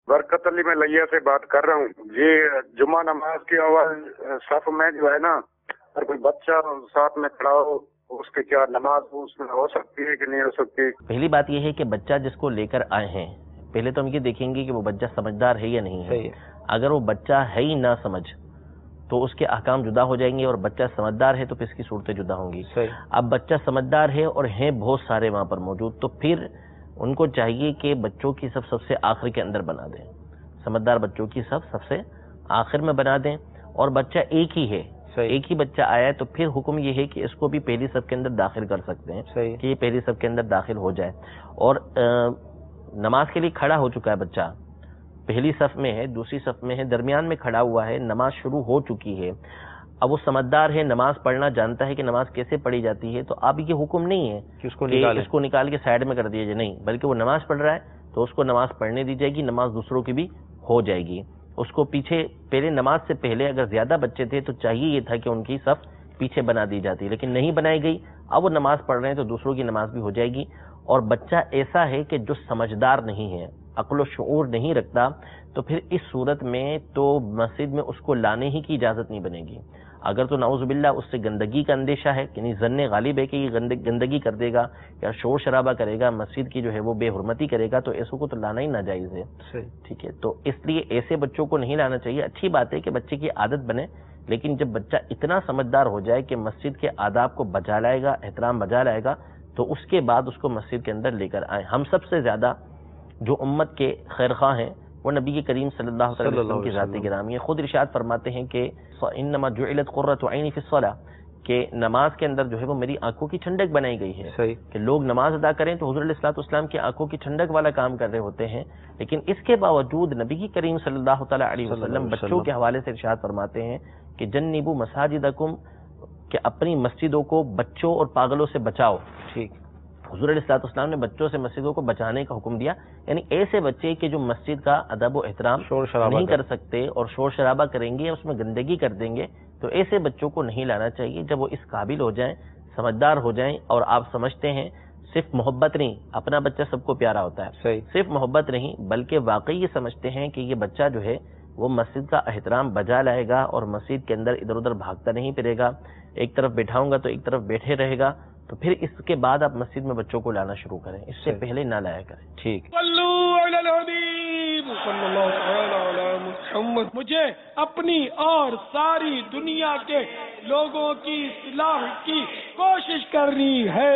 बरकत अली मैं लिया से बात कर रहा हूँ। ये जुम्मा नमाज की अवल सफ में जो है ना, अगर कोई बच्चा साथ में खड़ा हो, उसकी क्या नमाज उसमें हो सकती है कि नहीं हो सकती? पहली बात यह है कि बच्चा जिसको लेकर आए हैं, पहले तो हम ये देखेंगे कि वो बच्चा समझदार है या नहीं है। अगर वो बच्चा है ही ना समझ तो उसके अहकाम जुदा हो जाएंगे, और बच्चा समझदार है तो फिर इसकी सूरतें जुदा होंगी। अब बच्चा समझदार है और हैं बहुत सारे वहाँ पर मौजूद, तो फिर उनको चाहिए कि बच्चों की सबसे आखिर के अंदर बना दें, समझदार बच्चों की सबसे आखिर में बना दें। और बच्चा एक ही है, एक ही बच्चा आया है, तो फिर हुक्म ये है कि इसको भी पहली सफ के अंदर दाखिल कर सकते हैं कि ये पहली सफ के अंदर दाखिल हो जाए। और नमाज के लिए खड़ा हो चुका है बच्चा, पहली सफ में है, दूसरी सफ में है, दरमियान में खड़ा हुआ है, नमाज शुरू हो चुकी है। अब वो समझदार है, नमाज पढ़ना जानता है कि नमाज कैसे पढ़ी जाती है, तो अब ये हुक्म नहीं है कि इसको निकाल के साइड में कर दिया जाए, नहीं, बल्कि वो नमाज पढ़ रहा है तो उसको नमाज पढ़ने दी जाएगी, नमाज दूसरों की भी हो जाएगी। उसको पीछे, पहले नमाज से पहले अगर ज्यादा बच्चे थे तो चाहिए ये था कि उनकी सफ पीछे बना दी जाती, लेकिन नहीं बनाई गई। अब वो नमाज पढ़ रहे हैं तो दूसरों की नमाज भी हो जाएगी। और बच्चा ऐसा है कि जो समझदार नहीं है, अक्ल और शऊर नहीं रखता, तो फिर इस सूरत में तो मस्जिद में उसको लाने ही की इजाजत नहीं बनेगी। अगर तो नाउजुबिल्लाह उससे गंदगी का अंदेशा है कि नहीं, ज़न्ने गालिब है कि ये गंदगी कर देगा या शोर शराबा करेगा, मस्जिद की जो है वो बेहुरमती करेगा, तो ऐसों को तो लाना ही नाजायज़ है। ठीक है, तो इसलिए ऐसे बच्चों को नहीं लाना चाहिए। अच्छी बात है कि बच्चे की आदत बने, लेकिन जब बच्चा इतना समझदार हो जाए कि मस्जिद के आदाब को बजा लाएगा, एहतराम बजा लाएगा, तो उसके बाद उसको मस्जिद के अंदर लेकर आए। हम सबसे ज्यादा जो उम्मत के खैरखा हैं वो नबी के करीम सल्लल्लाहु अलैहि वसल्लम की ज़ात गिरामी है। खुद इरशाद फरमाते हैं कि इन्नमा जुइलत कुर्रतु ऐनी फिस्सलाह, कि नमाज के अंदर जो है वो मेरी आंखों की ठंडक बनाई गई है। कि लोग नमाज अदा करें तो हुज़ूर अलैहिस्सलातु वस्सलाम की आंखों की ठंडक वाला काम कर रहे होते हैं, लेकिन इसके बावजूद नबी की करीम सल्लल्लाहु तआला अलैहि वसल्लम बच्चों के हवाले से इरशाद फरमाते हैं कि जन्निबू मसाजिदकुम, कि अपनी मस्जिदों को बच्चों और पागलों से बचाओ। ठीक, हुज़ूर अलैहिस्सलाम ने बच्चों से मस्जिदों को बचाने का हुक्म दिया, यानी ऐसे बच्चे कि जो मस्जिद का अदब व एहतराम नहीं कर सकते और शोर शराबा करेंगे, उसमें गंदगी कर देंगे, तो ऐसे बच्चों को नहीं लाना चाहिए। जब वो इस काबिल हो जाएं, समझदार हो जाएं, और आप समझते हैं सिर्फ मोहब्बत नहीं, अपना बच्चा सबको प्यारा होता है, सिर्फ मोहब्बत नहीं बल्कि वाकई ये समझते हैं कि ये बच्चा जो है वो मस्जिद का एहतराम बजा लाएगा और मस्जिद के अंदर इधर उधर भागता नहीं फिरेगा, एक तरफ बैठाऊंगा तो एक तरफ बैठे रहेगा, तो फिर इसके बाद आप मस्जिद में बच्चों को लाना शुरू करें, इससे पहले ना लाया करें। ठीक, मुझे अपनी और सारी दुनिया के लोगों की इस्लाह की कोशिश करनी है।